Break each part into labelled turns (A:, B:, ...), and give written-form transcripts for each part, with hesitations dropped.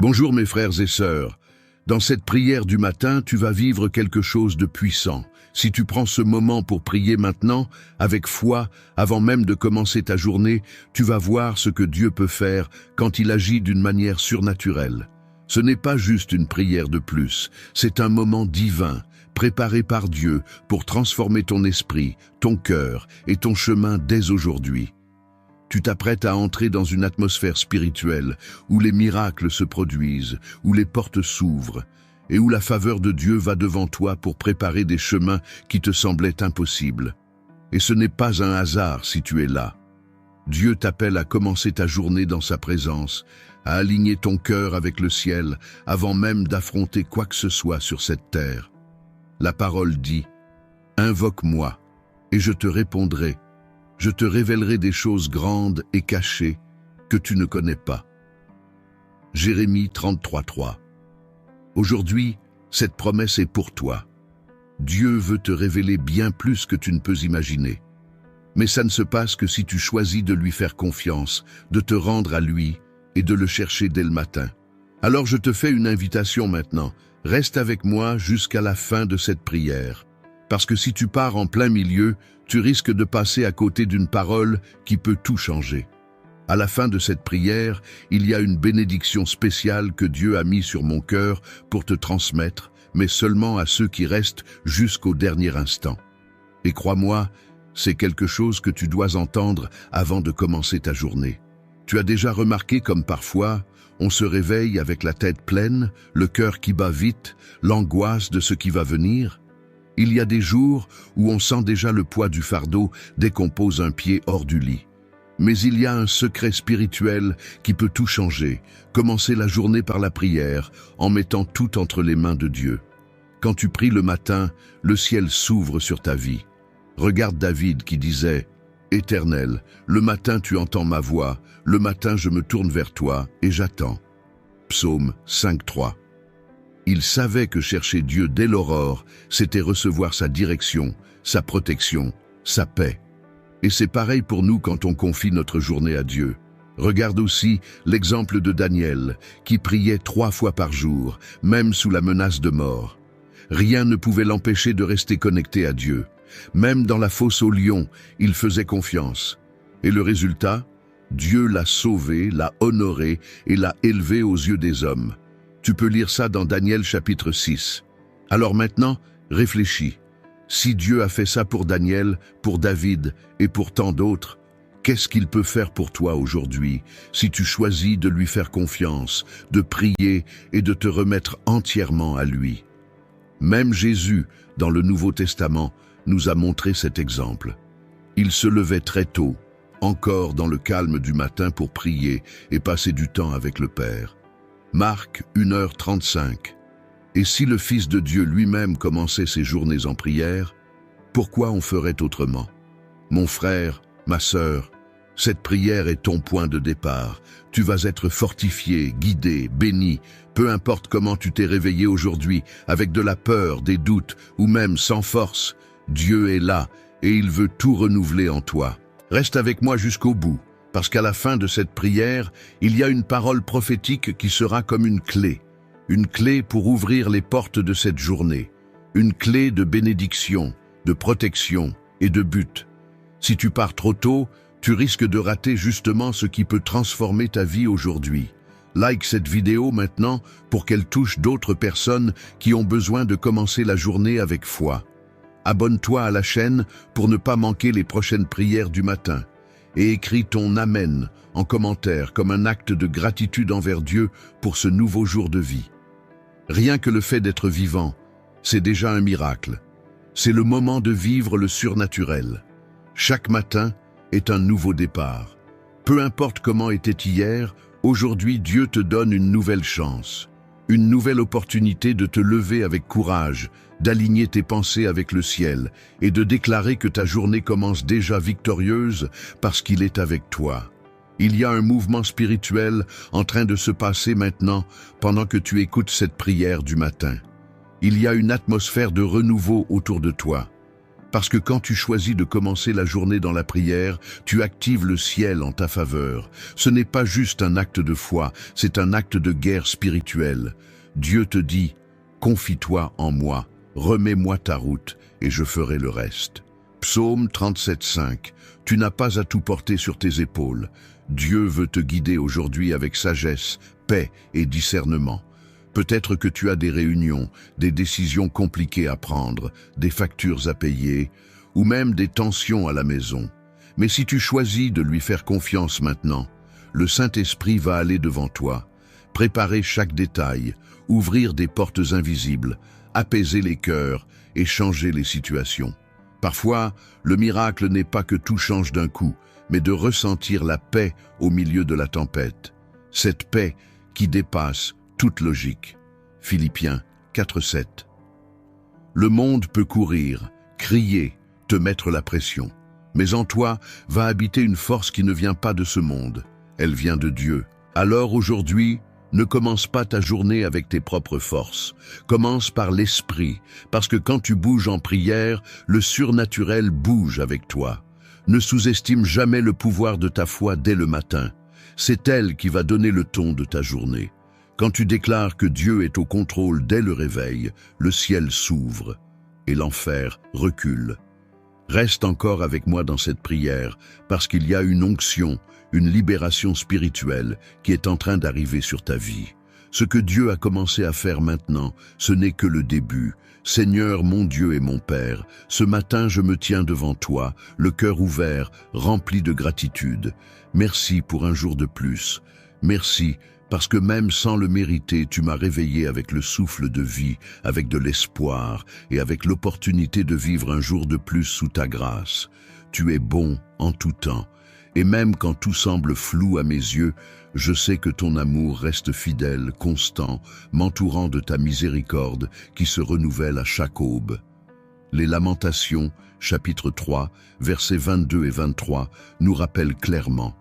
A: Bonjour mes frères et sœurs. Dans cette prière du matin, tu vas vivre quelque chose de puissant. Si tu prends ce moment pour prier maintenant, avec foi, avant même de commencer ta journée, tu vas voir ce que Dieu peut faire quand il agit d'une manière surnaturelle. Ce n'est pas juste une prière de plus, c'est un moment divin, préparé par Dieu pour transformer ton esprit, ton cœur et ton chemin dès aujourd'hui. Tu t'apprêtes à entrer dans une atmosphère spirituelle où les miracles se produisent, où les portes s'ouvrent et où la faveur de Dieu va devant toi pour préparer des chemins qui te semblaient impossibles. Et ce n'est pas un hasard si tu es là. Dieu t'appelle à commencer ta journée dans sa présence, à aligner ton cœur avec le ciel avant même d'affronter quoi que ce soit sur cette terre. La parole dit « Invoque-moi, et je te répondrai. Je te révélerai des choses grandes et cachées que tu ne connais pas. » Jérémie 33:3. Aujourd'hui, cette promesse est pour toi. Dieu veut te révéler bien plus que tu ne peux imaginer. Mais ça ne se passe que si tu choisis de lui faire confiance, de te rendre à lui et de le chercher dès le matin. Alors je te fais une invitation maintenant. Reste avec moi jusqu'à la fin de cette prière. Parce que si tu pars en plein milieu, tu risques de passer à côté d'une parole qui peut tout changer. À la fin de cette prière, il y a une bénédiction spéciale que Dieu a mise sur mon cœur pour te transmettre, mais seulement à ceux qui restent jusqu'au dernier instant. Et crois-moi, c'est quelque chose que tu dois entendre avant de commencer ta journée. Tu as déjà remarqué comme parfois, on se réveille avec la tête pleine, le cœur qui bat vite, l'angoisse de ce qui va venir? Il y a des jours où on sent déjà le poids du fardeau dès qu'on pose un pied hors du lit. Mais il y a un secret spirituel qui peut tout changer. Commencer la journée par la prière, en mettant tout entre les mains de Dieu. Quand tu pries le matin, le ciel s'ouvre sur ta vie. Regarde David qui disait « Éternel, le matin tu entends ma voix, le matin je me tourne vers toi et j'attends. » Psaume 5:3. Il savait que chercher Dieu dès l'aurore, c'était recevoir sa direction, sa protection, sa paix. Et c'est pareil pour nous quand on confie notre journée à Dieu. Regarde aussi l'exemple de Daniel, qui priait 3 fois par jour, même sous la menace de mort. Rien ne pouvait l'empêcher de rester connecté à Dieu. Même dans la fosse aux lions, il faisait confiance. Et le résultat? Dieu l'a sauvé, l'a honoré et l'a élevé aux yeux des hommes. Tu peux lire ça dans Daniel chapitre 6. Alors maintenant, réfléchis. Si Dieu a fait ça pour Daniel, pour David et pour tant d'autres, qu'est-ce qu'il peut faire pour toi aujourd'hui si tu choisis de lui faire confiance, de prier et de te remettre entièrement à lui? Même Jésus, dans le Nouveau Testament, nous a montré cet exemple. Il se levait très tôt, encore dans le calme du matin pour prier et passer du temps avec le Père. Marc 1h35. Et si le Fils de Dieu lui-même commençait ses journées en prière, pourquoi on ferait autrement? Mon frère, ma sœur, cette prière est ton point de départ. Tu vas être fortifié, guidé, béni, peu importe comment tu t'es réveillé aujourd'hui, avec de la peur, des doutes ou même sans force. Dieu est là et il veut tout renouveler en toi. Reste avec moi jusqu'au bout, parce qu'à la fin de cette prière, il y a une parole prophétique qui sera comme une clé pour ouvrir les portes de cette journée, une clé de bénédiction, de protection et de but. Si tu pars trop tôt, tu risques de rater justement ce qui peut transformer ta vie aujourd'hui. Like cette vidéo maintenant pour qu'elle touche d'autres personnes qui ont besoin de commencer la journée avec foi. Abonne-toi à la chaîne pour ne pas manquer les prochaines prières du matin. Et écris ton Amen en commentaire comme un acte de gratitude envers Dieu pour ce nouveau jour de vie. Rien que le fait d'être vivant, c'est déjà un miracle. C'est le moment de vivre le surnaturel. Chaque matin est un nouveau départ. Peu importe comment était hier, aujourd'hui Dieu te donne une nouvelle chance. Une nouvelle opportunité de te lever avec courage, d'aligner tes pensées avec le ciel et de déclarer que ta journée commence déjà victorieuse parce qu'il est avec toi. Il y a un mouvement spirituel en train de se passer maintenant pendant que tu écoutes cette prière du matin. Il y a une atmosphère de renouveau autour de toi. Parce que quand tu choisis de commencer la journée dans la prière, tu actives le ciel en ta faveur. Ce n'est pas juste un acte de foi, c'est un acte de guerre spirituelle. Dieu te dit, confie-toi en moi, remets-moi ta route et je ferai le reste. Psaume 37,5. Tu n'as pas à tout porter sur tes épaules. Dieu veut te guider aujourd'hui avec sagesse, paix et discernement. Peut-être que tu as des réunions, des décisions compliquées à prendre, des factures à payer, ou même des tensions à la maison. Mais si tu choisis de lui faire confiance maintenant, le Saint-Esprit va aller devant toi, préparer chaque détail, ouvrir des portes invisibles, apaiser les cœurs et changer les situations. Parfois, le miracle n'est pas que tout change d'un coup, mais de ressentir la paix au milieu de la tempête. Cette paix qui dépasse toute logique. Philippiens 4,7. Le monde peut courir, crier, te mettre la pression. Mais en toi va habiter une force qui ne vient pas de ce monde. Elle vient de Dieu. Alors aujourd'hui, ne commence pas ta journée avec tes propres forces. Commence par l'esprit, parce que quand tu bouges en prière, le surnaturel bouge avec toi. Ne sous-estime jamais le pouvoir de ta foi dès le matin. C'est elle qui va donner le ton de ta journée. Quand tu déclares que Dieu est au contrôle dès le réveil, le ciel s'ouvre et l'enfer recule. Reste encore avec moi dans cette prière, parce qu'il y a une onction, une libération spirituelle qui est en train d'arriver sur ta vie. Ce que Dieu a commencé à faire maintenant, ce n'est que le début. Seigneur, mon Dieu et mon Père, ce matin je me tiens devant toi, le cœur ouvert, rempli de gratitude. Merci pour un jour de plus. Merci parce que même sans le mériter, tu m'as réveillé avec le souffle de vie, avec de l'espoir et avec l'opportunité de vivre un jour de plus sous ta grâce. Tu es bon en tout temps. Et même quand tout semble flou à mes yeux, je sais que ton amour reste fidèle, constant, m'entourant de ta miséricorde qui se renouvelle à chaque aube. Les Lamentations, chapitre 3, versets 22 et 23, nous rappellent clairement: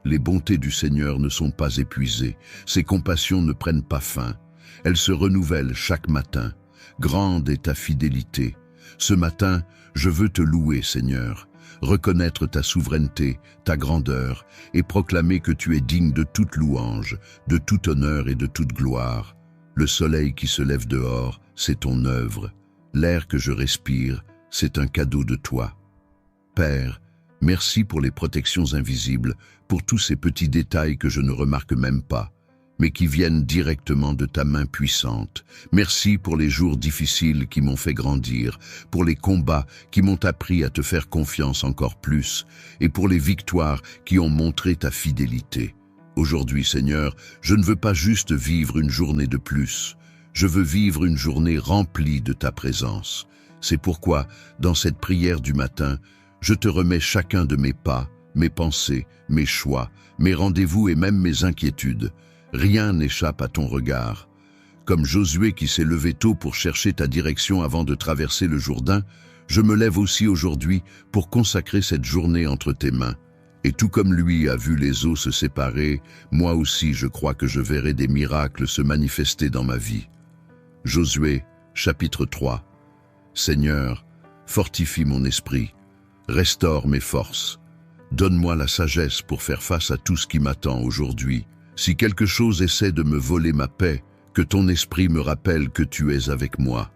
A: les bontés du Seigneur ne sont pas épuisées, ses compassions ne prennent pas fin. Elles se renouvellent chaque matin. Grande est ta fidélité. Ce matin, je veux te louer, Seigneur, reconnaître ta souveraineté, ta grandeur, et proclamer que tu es digne de toute louange, de tout honneur et de toute gloire. Le soleil qui se lève dehors, c'est ton œuvre. L'air que je respire, c'est un cadeau de toi. Père, merci pour les protections invisibles, pour tous ces petits détails que je ne remarque même pas, mais qui viennent directement de ta main puissante. Merci pour les jours difficiles qui m'ont fait grandir, pour les combats qui m'ont appris à te faire confiance encore plus, et pour les victoires qui ont montré ta fidélité. Aujourd'hui, Seigneur, je ne veux pas juste vivre une journée de plus, je veux vivre une journée remplie de ta présence. C'est pourquoi, dans cette prière du matin, je te remets chacun de mes pas, mes pensées, mes choix, mes rendez-vous et même mes inquiétudes. Rien n'échappe à ton regard. Comme Josué qui s'est levé tôt pour chercher ta direction avant de traverser le Jourdain, je me lève aussi aujourd'hui pour consacrer cette journée entre tes mains. Et tout comme lui a vu les eaux se séparer, moi aussi je crois que je verrai des miracles se manifester dans ma vie. Josué, chapitre 3. Seigneur, fortifie mon esprit, restaure mes forces. Donne-moi la sagesse pour faire face à tout ce qui m'attend aujourd'hui. Si quelque chose essaie de me voler ma paix, que ton esprit me rappelle que tu es avec moi.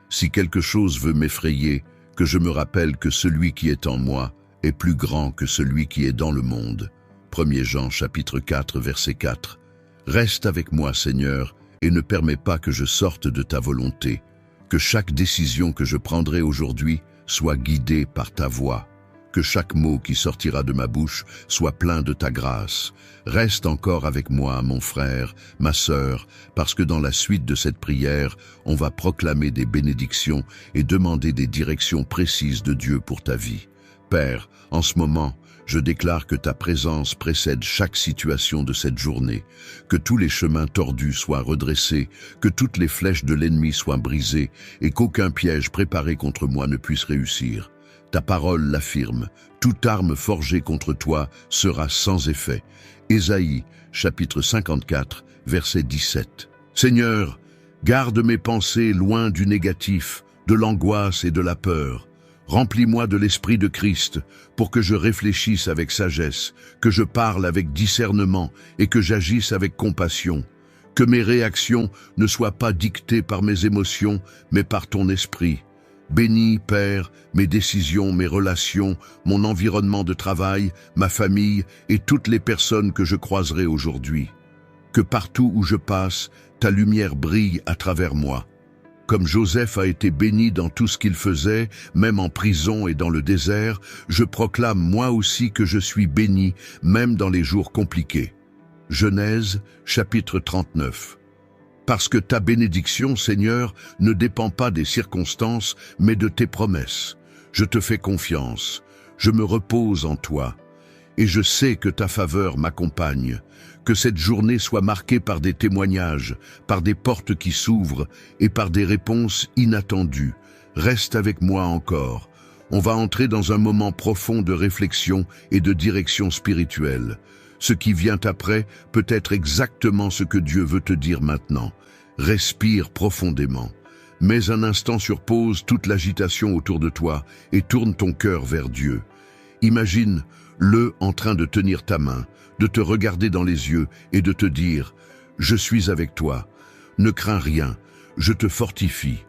A: Si quelque chose veut m'effrayer, que je me rappelle que celui qui est en moi est plus grand que celui qui est dans le monde. 1 Jean chapitre 4 verset 4. Reste avec moi, Seigneur, et ne permets pas que je sorte de ta volonté. Que chaque décision que je prendrai aujourd'hui soit guidée par ta voix. Que chaque mot qui sortira de ma bouche soit plein de ta grâce. Reste encore avec moi, mon frère, ma sœur, parce que dans la suite de cette prière, on va proclamer des bénédictions et demander des directions précises de Dieu pour ta vie. Père, en ce moment, je déclare que ta présence précède chaque situation de cette journée, que tous les chemins tordus soient redressés, que toutes les flèches de l'ennemi soient brisées et qu'aucun piège préparé contre moi ne puisse réussir. Ta parole l'affirme, toute arme forgée contre toi sera sans effet. Ésaïe, chapitre 54, verset 17. Seigneur, garde mes pensées loin du négatif, de l'angoisse et de la peur. Remplis-moi de l'Esprit de Christ pour que je réfléchisse avec sagesse, que je parle avec discernement et que j'agisse avec compassion. Que mes réactions ne soient pas dictées par mes émotions, mais par ton esprit. Bénis, Père, mes décisions, mes relations, mon environnement de travail, ma famille et toutes les personnes que je croiserai aujourd'hui. Que partout où je passe, ta lumière brille à travers moi. Comme Joseph a été béni dans tout ce qu'il faisait, même en prison et dans le désert, je proclame moi aussi que je suis béni, même dans les jours compliqués. Genèse, chapitre 39. Parce que ta bénédiction, Seigneur, ne dépend pas des circonstances, mais de tes promesses. Je te fais confiance, je me repose en toi, et je sais que ta faveur m'accompagne. Que cette journée soit marquée par des témoignages, par des portes qui s'ouvrent et par des réponses inattendues. Reste avec moi encore. On va entrer dans un moment profond de réflexion et de direction spirituelle. Ce qui vient après peut être exactement ce que Dieu veut te dire maintenant. Respire profondément. Mets un instant sur pause toute l'agitation autour de toi et tourne ton cœur vers Dieu. Imagine-le en train de tenir ta main, de te regarder dans les yeux et de te dire « Je suis avec toi, ne crains rien, je te fortifie ».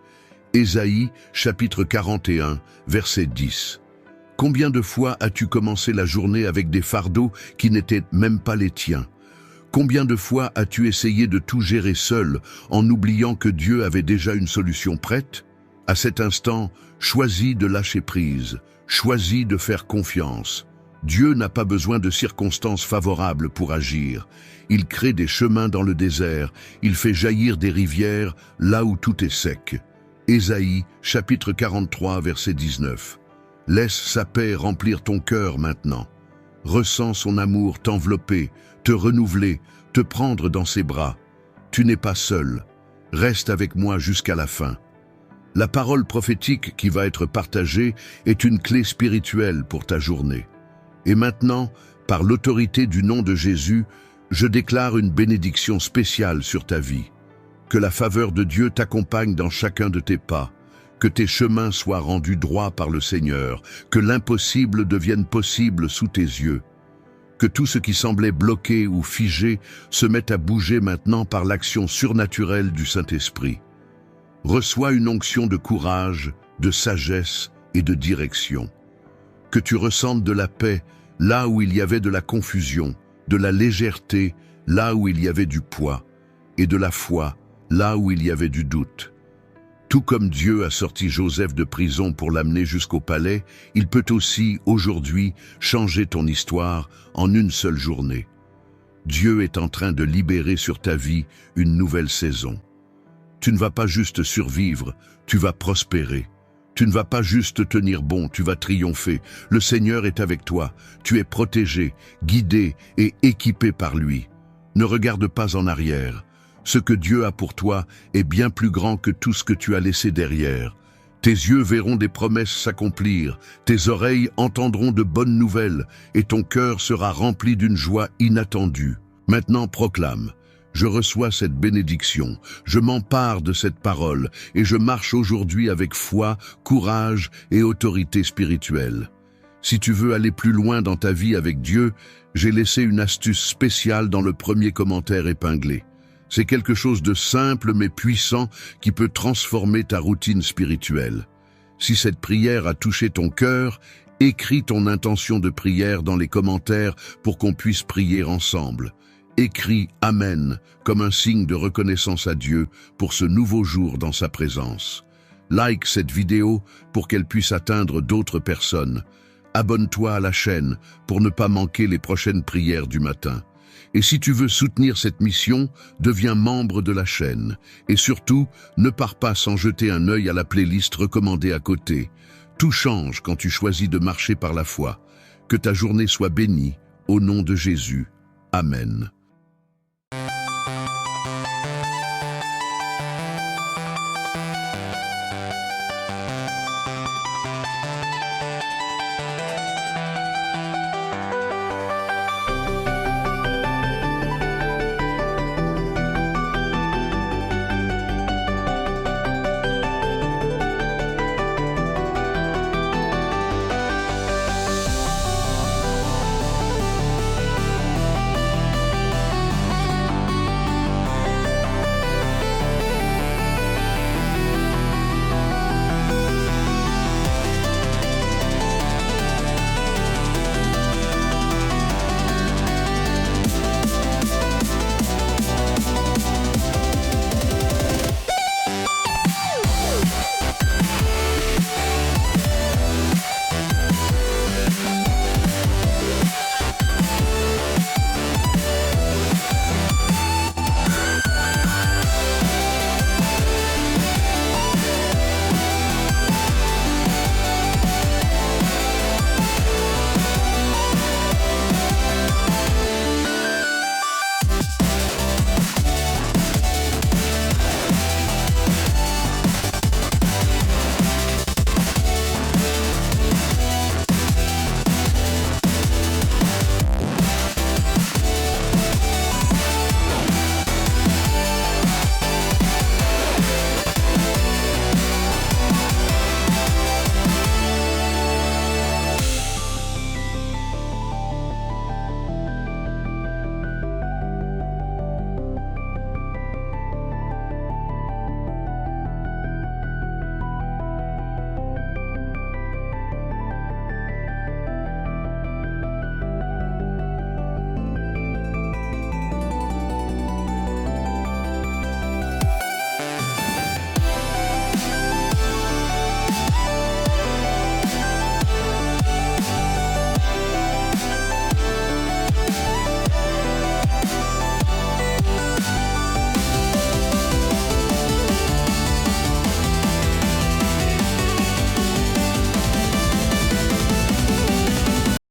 A: Ésaïe, chapitre 41, verset 10. Combien de fois as-tu commencé la journée avec des fardeaux qui n'étaient même pas les tiens? Combien de fois as-tu essayé de tout gérer seul en oubliant que Dieu avait déjà une solution prête? À cet instant, choisis de lâcher prise, choisis de faire confiance. Dieu n'a pas besoin de circonstances favorables pour agir. Il crée des chemins dans le désert, il fait jaillir des rivières là où tout est sec. Ésaïe, chapitre 43, verset 19. Laisse sa paix remplir ton cœur maintenant. Ressens son amour t'envelopper, te renouveler, te prendre dans ses bras. Tu n'es pas seul. Reste avec moi jusqu'à la fin. La parole prophétique qui va être partagée est une clé spirituelle pour ta journée. Et maintenant, par l'autorité du nom de Jésus, je déclare une bénédiction spéciale sur ta vie. Que la faveur de Dieu t'accompagne dans chacun de tes pas. Que tes chemins soient rendus droits par le Seigneur. Que l'impossible devienne possible sous tes yeux. Que tout ce qui semblait bloqué ou figé se mette à bouger maintenant par l'action surnaturelle du Saint-Esprit. Reçois une onction de courage, de sagesse et de direction. Que tu ressentes de la paix là où il y avait de la confusion, de la légèreté là où il y avait du poids, et de la foi là où il y avait du doute. Tout comme Dieu a sorti Joseph de prison pour l'amener jusqu'au palais, il peut aussi, aujourd'hui, changer ton histoire en une seule journée. Dieu est en train de libérer sur ta vie une nouvelle saison. Tu ne vas pas juste survivre, tu vas prospérer. Tu ne vas pas juste tenir bon, tu vas triompher. Le Seigneur est avec toi. Tu es protégé, guidé et équipé par lui. Ne regarde pas en arrière. Ce que Dieu a pour toi est bien plus grand que tout ce que tu as laissé derrière. Tes yeux verront des promesses s'accomplir, tes oreilles entendront de bonnes nouvelles et ton cœur sera rempli d'une joie inattendue. Maintenant proclame. Je reçois cette bénédiction, je m'empare de cette parole et je marche aujourd'hui avec foi, courage et autorité spirituelle. Si tu veux aller plus loin dans ta vie avec Dieu, j'ai laissé une astuce spéciale dans le premier commentaire épinglé. C'est quelque chose de simple mais puissant qui peut transformer ta routine spirituelle. Si cette prière a touché ton cœur, écris ton intention de prière dans les commentaires pour qu'on puisse prier ensemble. Écris « Amen » comme un signe de reconnaissance à Dieu pour ce nouveau jour dans sa présence. Like cette vidéo pour qu'elle puisse atteindre d'autres personnes. Abonne-toi à la chaîne pour ne pas manquer les prochaines prières du matin. Et si tu veux soutenir cette mission, deviens membre de la chaîne. Et surtout, ne pars pas sans jeter un œil à la playlist recommandée à côté. Tout change quand tu choisis de marcher par la foi. Que ta journée soit bénie, au nom de Jésus. Amen.